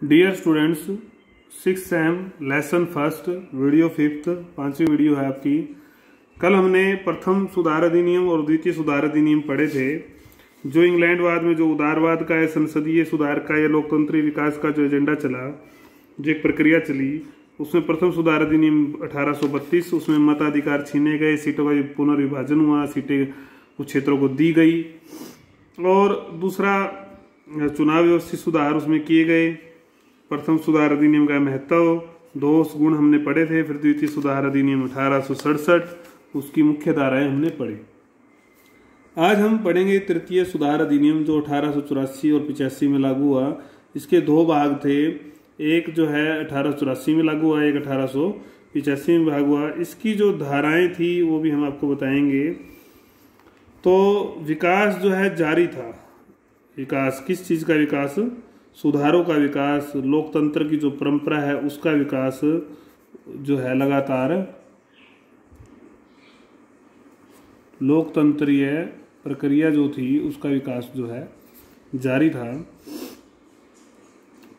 Dear students, 6th sem lesson first video 5th 5वीं video है आपकी। कल हमने प्रथम सुधार अधिनियम और द्वितीय सुधार अधिनियम पढ़े थे। जो इंग्लैंडवाद में जो उदारवाद का है, संसदीय सुधार का या लोकतंत्री विकास का जो एजेंडा चला, जो एक प्रक्रिया चली, उसमें प्रथम सुधार अधिनियम 1832, उसमें मताधिकार छीने गए, सीटों का पुनर्विभाजन हुआ, सीटें कुछ क्षेत्रों को दी गई, और दूसरा चुनाव व्यवस्थित सुधार उसमें किए गए। प्रथम सुधार अधिनियम का महत्व, दोष गुण हमने पढ़े थे। फिर द्वितीय सुधार अधिनियम 1867, उसकी मुख्य धाराएं हमने पढ़ी। आज हम पढ़ेंगे तृतीय सुधार अधिनियम जो 1884 और 85 में लागू हुआ। इसके दो भाग थे, एक जो है 1884 में लागू हुआ, एक 1885 में लागू हुआ। इसकी जो धाराएं थी वो भी हम आपको बताएंगे। तो विकास जो है जारी था। विकास किस चीज का विकास? सुधारों का विकास, लोकतंत्र की जो परंपरा है उसका विकास जो है लगातार लोकतंत्रीय प्रक्रिया जो थी उसका विकास जो है जारी था।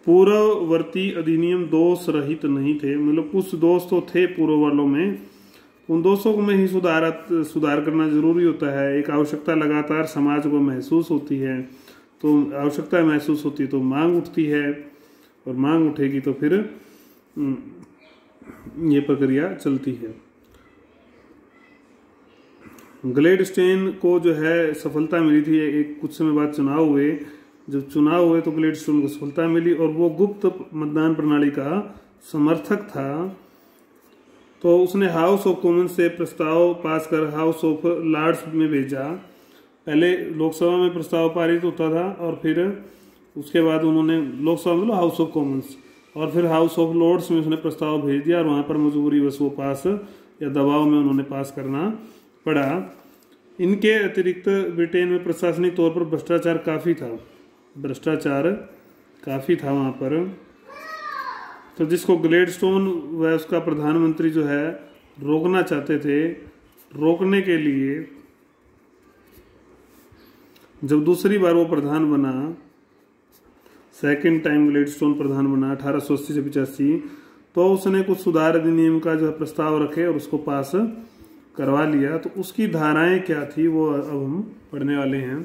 पूर्ववर्ती अधिनियम दोष रहित नहीं थे, मतलब कुछ दोष तो थे पूर्व वालों में, उन दोषों में ही सुधार करना जरूरी होता है। एक आवश्यकता लगातार समाज को महसूस होती है, तो आवश्यकता महसूस होती है तो मांग उठती है, और मांग उठेगी तो फिर ये प्रक्रिया चलती है। ग्लेडस्टेन को जो है सफलता मिली थी। एक कुछ समय बाद चुनाव हुए, जब चुनाव हुए तो ग्लेडस्टोन को सफलता मिली, और वो गुप्त मतदान प्रणाली का समर्थक था। तो उसने हाउस ऑफ कॉमन्स से प्रस्ताव पास कर हाउस ऑफ लॉर्ड्स में भेजा। पहले लोकसभा में प्रस्ताव पारित होता था, और फिर उसके बाद उन्होंने लोकसभा में हाउस ऑफ कॉमन्स, और फिर हाउस ऑफ लॉर्ड्स में उसने प्रस्ताव भेज दिया, और वहां पर मजबूरीवश वो पास या दबाव में उन्होंने पास करना पड़ा। इनके अतिरिक्त ब्रिटेन में प्रशासनिक तौर पर भ्रष्टाचार काफी था, भ्रष्टाचार काफी था वहां पर। तो जिसको ग्लेडस्टोन व उसका प्रधानमंत्री जो है रोकना चाहते थे, रोकने के लिए जब दूसरी बार वो प्रधान बना, सेकंड टाइम ग्लेडस्टोन प्रधान बना 1880 से 85, तो उसने कुछ सुधार अधिनियम का जो है प्रस्ताव रखे और उसको पास करवा लिया। तो उसकी धाराएं क्या थी वो अब हम पढ़ने वाले हैं।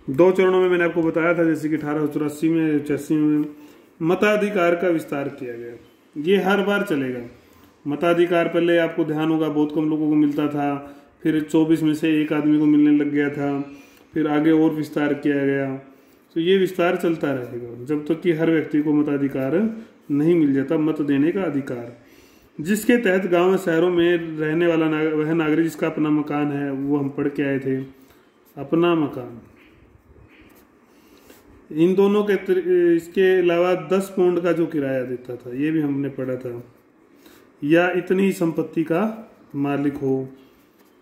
दो चरणों में मैंने आपको बताया था, जैसे कि 1884 में 85 में मताधिकार का विस्तार किया गया। ये हर बार चलेगा। मताधिकार पहले आपको ध्यान होगा बहुत कम लोगों को मिलता था, फिर 24 में से एक आदमी को मिलने लग गया था, फिर आगे और विस्तार किया गया। तो ये विस्तार चलता रहेगा जब तक कि हर व्यक्ति को मताधिकार नहीं मिल जाता, मत देने का अधिकार, जिसके तहत गांव और शहरों में रहने वाला वह नागरिक जिसका अपना मकान है, वो हम पढ़ के आए थे, अपना मकान। इन दोनों के इसके अलावा 10 पाउंड का जो किराया देता था, ये भी हमने पढ़ा था, या इतनी संपत्ति का मालिक हो,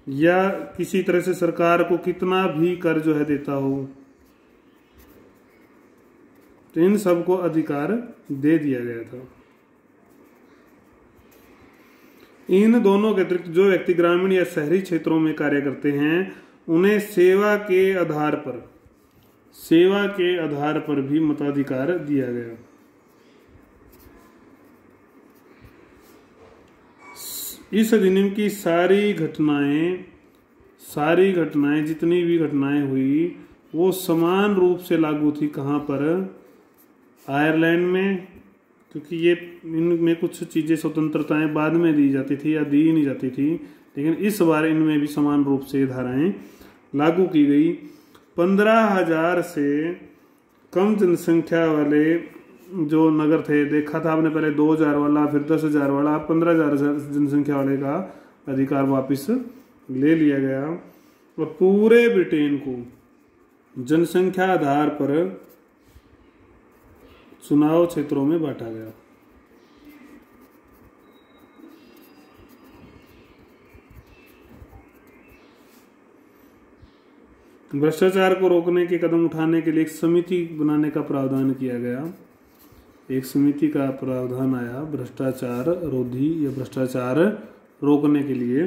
या किसी तरह से सरकार को कितना भी कर जो है देता हो, तो इन सबको अधिकार दे दिया गया था। इन दोनों के अतिरिक्त जो व्यक्ति ग्रामीण या शहरी क्षेत्रों में कार्य करते हैं, उन्हें सेवा के आधार पर भी मताधिकार दिया गया। इस अधिनियम की सारी घटनाएं जितनी भी घटनाएं हुई वो समान रूप से लागू थी। कहाँ पर? आयरलैंड में, क्योंकि ये इनमें कुछ चीजें स्वतंत्रताएं बाद में दी जाती थी या दी नहीं जाती थी, लेकिन इस बार इनमें भी समान रूप से धाराएं लागू की गई। 15,000 से कम जनसंख्या वाले जो नगर थे, देखा था आपने पहले 2,000 वाला, फिर 10,000 वाला, 15,000 जनसंख्या वाले का अधिकार वापस ले लिया गया, और पूरे ब्रिटेन को जनसंख्या आधार पर चुनाव क्षेत्रों में बांटा गया। भ्रष्टाचार को रोकने के कदम उठाने के लिए एक समिति बनाने का प्रावधान किया गया। एक समिति का प्रावधान आया भ्रष्टाचार रोधी या भ्रष्टाचार रोकने के लिए।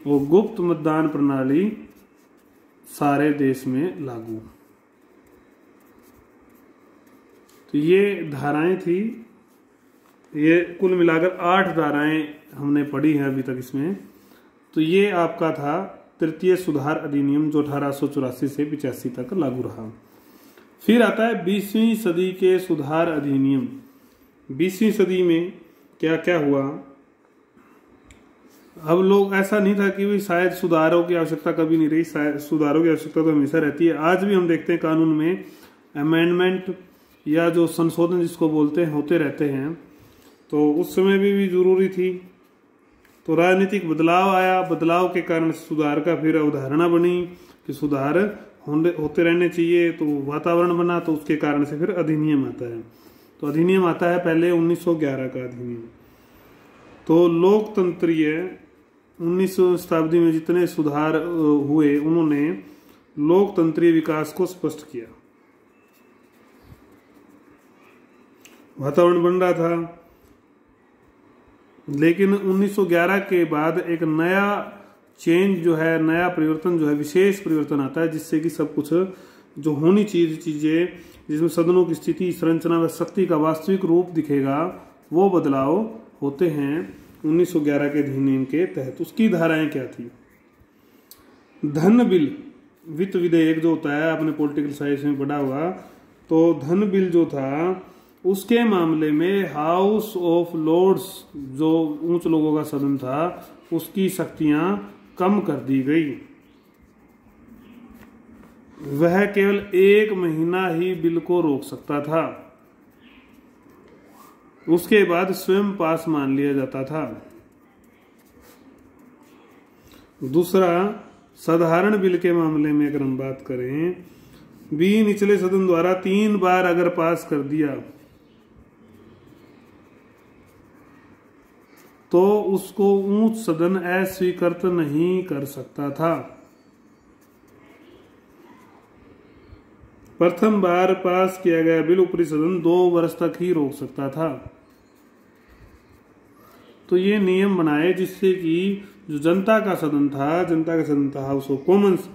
वो गुप्त मतदान प्रणाली सारे देश में लागू। तो ये धाराएं थी, ये कुल मिलाकर 8 धाराएं हमने पढ़ी हैं अभी तक इसमें। तो ये आपका था तृतीय सुधार अधिनियम जो 1884 से 85 तक लागू रहा। फिर आता है 20वीं सदी के सुधार अधिनियम। 20वीं सदी में क्या क्या हुआ। अब लोग, ऐसा नहीं था कि शायद सुधारों की आवश्यकता कभी नहीं रही, शायद सुधारों की आवश्यकता तो हमेशा रहती है। आज भी हम देखते हैं कानून में अमेंडमेंट या जो संशोधन जिसको बोलते हैं होते रहते हैं। तो उस समय भी जरूरी थी। तो राजनीतिक बदलाव आया, बदलाव के कारण सुधार का फिर अवधारणा बनी कि सुधार होते रहने चाहिए। तो वातावरण बना, तो उसके कारण से फिर अधिनियम आता है। तो अधिनियम आता है पहले 1911 का अधिनियम। तो लोकतंत्रीय 19वीं शताब्दी में जितने सुधार हुए उन्होंने लोकतंत्रीय विकास को स्पष्ट किया। वातावरण बन रहा था, लेकिन 1911 के बाद एक नया चेंज जो है, नया परिवर्तन जो है, विशेष परिवर्तन आता है जिससे कि सब कुछ जो होनी चाहिए चीजें, जिसमें सदनों की स्थिति, संरचना व शक्ति का वास्तविक रूप दिखेगा, वो बदलाव होते हैं 1911 के अधिनियम के तहत। उसकी धाराएं क्या थी। धन बिल, वित्त विधेयक जो होता है, आपने पॉलिटिकल साइंस में पढ़ा हुआ। तो धन बिल जो था उसके मामले में हाउस ऑफ लॉर्ड्स जो उच्च लोगों का सदन था, उसकी शक्तियां कम कर दी गई। वह केवल 1 महीना ही बिल को रोक सकता था, उसके बाद स्वयं पास मान लिया जाता था। दूसरा, साधारण बिल के मामले में अगर हम बात करें, भी निचले सदन द्वारा 3 बार अगर पास कर दिया तो उसको उच्च सदन अस्वीकृत नहीं कर सकता था। प्रथम बार पास किया गया बिल ऊपरी सदन 2 वर्ष तक ही रोक सकता था। तो ये नियम बनाए जिससे कि जो जनता का सदन था हाउस ऑफ कॉमन्स,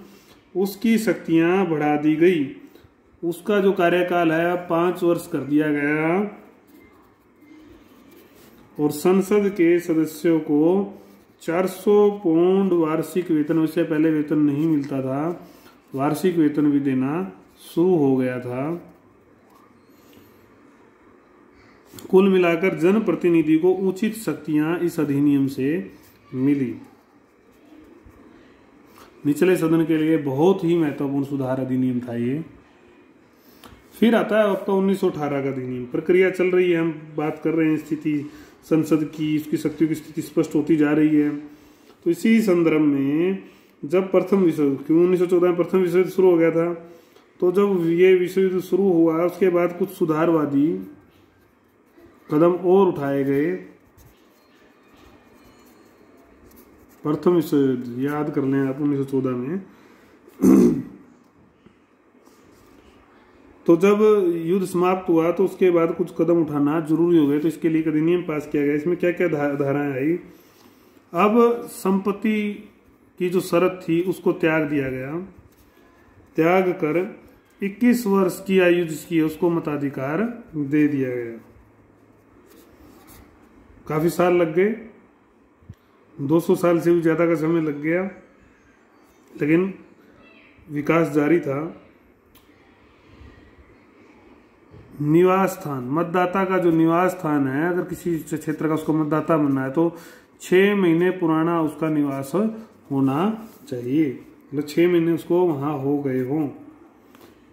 उसकी शक्तियां बढ़ा दी गई। उसका जो कार्यकाल है 5 वर्ष कर दिया गया। और संसद के सदस्यों को 400 पाउंड वार्षिक वेतन, उससे पहले वेतन नहीं मिलता था, वार्षिक वेतन भी देना शुरू हो गया था। कुल मिलाकर जनप्रतिनिधि को उचित शक्तियां इस अधिनियम से मिली। निचले सदन के लिए बहुत ही महत्वपूर्ण सुधार अधिनियम था ये। फिर आता है आपका 1918 का अधिनियम। प्रक्रिया चल रही है, हम बात कर रहे हैं स्थिति संसद की, उसकी शक्तियों की स्थिति स्पष्ट होती जा रही है। तो इसी संदर्भ में जब प्रथम विश्व युद्ध, 1914 में प्रथम विश्व युद्ध शुरू हो गया था, तो जब ये विश्व युद्ध शुरू हुआ उसके बाद कुछ सुधारवादी कदम और उठाए गए। प्रथम विश्व युद्ध याद कर लें आप 1914 में। तो जब युद्ध समाप्त हुआ तो उसके बाद कुछ कदम उठाना जरूरी हो गए। तो इसके लिए एक अधिनियम पास किया गया। इसमें क्या क्या धाराएं आई। अब संपत्ति की जो शर्त थी उसको त्याग दिया गया। त्याग कर 21 वर्ष की आयु जिसकी है उसको मताधिकार दे दिया गया। काफी साल लग गए, 200 साल से भी ज्यादा का समय लग गया, लेकिन विकास जारी था। निवास स्थान, मतदाता का जो निवास स्थान है, अगर किसी क्षेत्र का उसको मतदाता बनना है तो 6 महीने पुराना उसका निवास होना चाहिए, मतलब 6 महीने उसको वहां हो गए हों।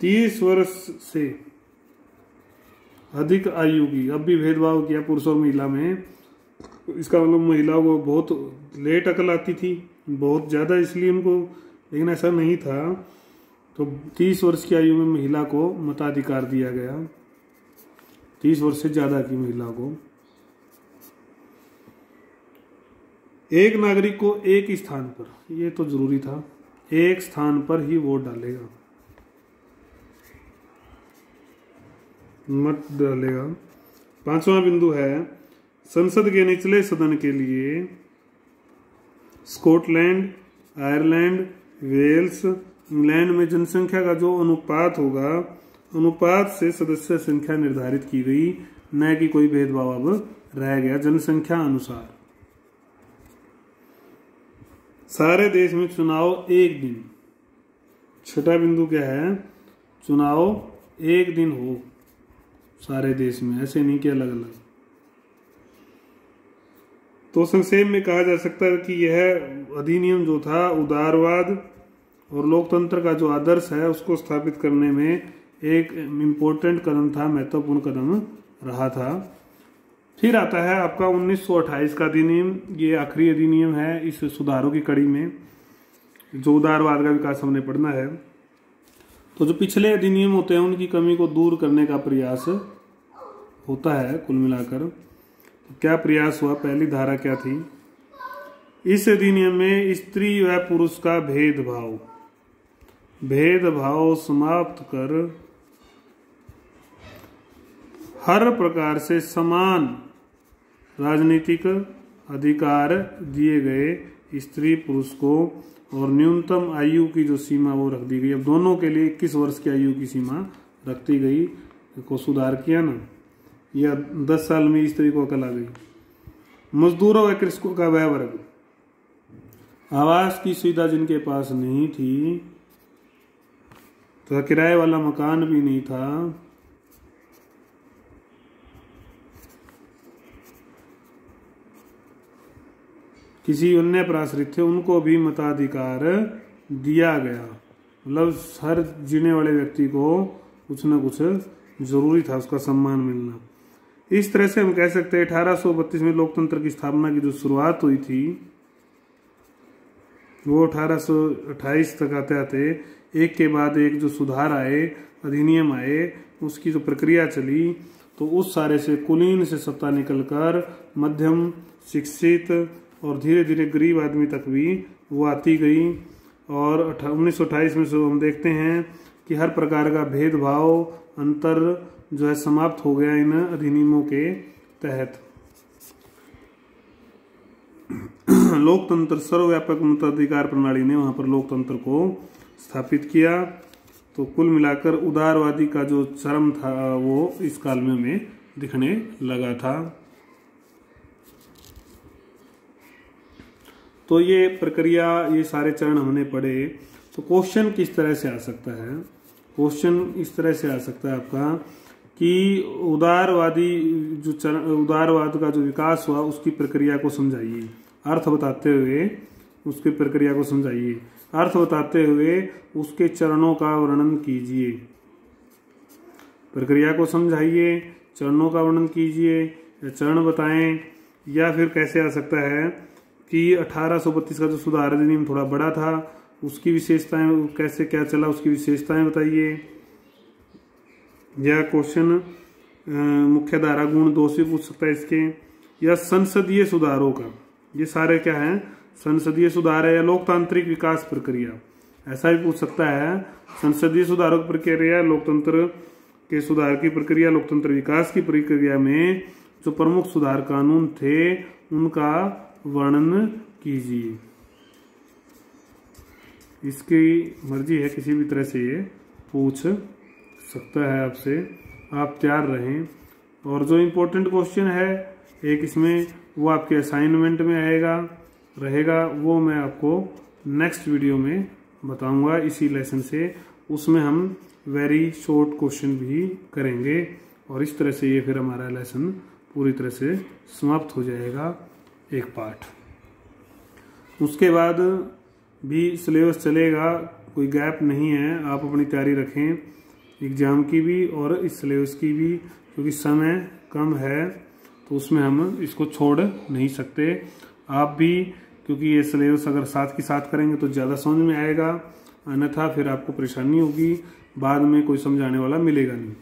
30 वर्ष से अधिक आयु की, अब भी भेदभाव किया पुरुष और महिला में। इसका मतलब महिलाओं को बहुत लेट अकल आती थी, बहुत ज्यादा, इसलिए उनको, लेकिन ऐसा नहीं था। तो 30 वर्ष की आयु में महिला को मताधिकार दिया गया, 30 वर्ष से ज्यादा की महिला को। एक नागरिक को एक स्थान पर, ये तो जरूरी था, एक स्थान पर ही वोट डालेगा, मत डालेगा। 5वां बिंदु है संसद के निचले सदन के लिए स्कॉटलैंड, आयरलैंड, वेल्स, इंग्लैंड में जनसंख्या का जो अनुपात होगा अनुपात से सदस्य संख्या निर्धारित की गई, न कि कोई भेदभाव अब रह गया जनसंख्या अनुसार। सारे देश में चुनाव एक दिन। छठा बिंदु क्या है, चुनाव एक दिन हो सारे देश में, ऐसे नहीं कि अलग अलग। तो संक्षेप में कहा जा सकता है कि यह अधिनियम जो था उदारवाद और लोकतंत्र का जो आदर्श है उसको स्थापित करने में एक इम्पोर्टेंट कदम था, महत्वपूर्ण कदम रहा था। फिर आता है आपका 1928 का अधिनियम। ये आखिरी अधिनियम है इस सुधारों की कड़ी में, जो उदारवाद का विकास हमने पढ़ना है। तो जो पिछले अधिनियम होते हैं उनकी कमी को दूर करने का प्रयास होता है कुल मिलाकर। तो क्या प्रयास हुआ, पहली धारा क्या थी, इस अधिनियम में स्त्री व पुरुष का भेदभाव समाप्त कर हर प्रकार से समान राजनीतिक अधिकार दिए गए स्त्री पुरुष को, और न्यूनतम आयु की जो सीमा वो रख दी गई। अब दोनों के लिए 21 वर्ष की आयु की सीमा रख दी गई, को सुधार किया ना, या 10 साल में स्त्री को अकल आ गई। मजदूरों व कृषकों का वह वर्ग, आवास की सुविधा जिनके पास नहीं थी, तो किराए वाला मकान भी नहीं था, किसी अन्य पर आश्रित थे, उनको भी मताधिकार दिया गया। मतलब हर जीने वाले व्यक्ति को कुछ न कुछ जरूरी था उसका सम्मान मिलना। इस तरह से हम कह सकते हैं 1832 में लोकतंत्र की स्थापना की जो शुरुआत हुई थी वो 1828 तक आते आते एक के बाद एक जो सुधार आए, अधिनियम आए, उसकी जो प्रक्रिया चली, तो उस सारे से कुलीन से सत्ता निकलकर मध्यम शिक्षित और धीरे धीरे गरीब आदमी तक भी वो आती गई। और 1928 में से हम देखते हैं कि हर प्रकार का भेदभाव अंतर जो है समाप्त हो गया इन अधिनियमों के तहत। लोकतंत्र सर्वव्यापक मताधिकार प्रणाली ने वहां पर लोकतंत्र को स्थापित किया। तो कुल मिलाकर उदारवादी का जो चरम था वो इस काल में हमें दिखने लगा था। तो ये प्रक्रिया, ये सारे चरण हमने पढ़े। तो क्वेश्चन किस तरह से आ सकता है, क्वेश्चन इस तरह से आ सकता है आपका कि उदारवादी जो उदारवाद का जो विकास हुआ उसकी प्रक्रिया को समझाइए, अर्थ बताते हुए उसकी प्रक्रिया को समझाइए, अर्थ बताते हुए उसके चरणों का वर्णन कीजिए। प्रक्रिया को समझाइए, चरणों का वर्णन कीजिए, चरण बताएं। या फिर कैसे आ सकता है कि 1832 का जो सुधार अधिनियम थोड़ा बड़ा था, उसकी विशेषताएं कैसे क्या चला, उसकी विशेषताएं बताइए। या क्वेश्चन मुख्य धारा गुण 2 से पूछ सकता है इसके। या संसदीय सुधारों का, ये सारे क्या है, संसदीय सुधार है या लोकतांत्रिक विकास प्रक्रिया, ऐसा भी पूछ सकता है। संसदीय सुधारों की प्रक्रिया, लोकतंत्र के सुधार की प्रक्रिया, लोकतंत्र विकास की प्रक्रिया में जो प्रमुख सुधार कानून थे उनका वर्णन कीजिए। इसकी मर्जी है, किसी भी तरह से ये पूछ सकता है आपसे, आप तैयार रहें। और जो इम्पोर्टेंट क्वेश्चन है एक इसमें, वो आपके असाइनमेंट में रहेगा, वो मैं आपको नेक्स्ट वीडियो में बताऊंगा इसी लेसन से। उसमें हम वेरी शॉर्ट क्वेश्चन भी करेंगे और इस तरह से ये फिर हमारा लेसन पूरी तरह से समाप्त हो जाएगा, एक पार्ट। उसके बाद भी सिलेबस चलेगा, कोई गैप नहीं है। आप अपनी तैयारी रखें एग्ज़ाम की भी और इस सिलेबस की भी, क्योंकि समय कम है तो उसमें हम इसको छोड़ नहीं सकते। आप भी, क्योंकि ये सिलेबस अगर साथ के साथ करेंगे तो ज़्यादा समझ में आएगा, अन्यथा फिर आपको परेशानी होगी, बाद में कोई समझाने वाला मिलेगा नहीं।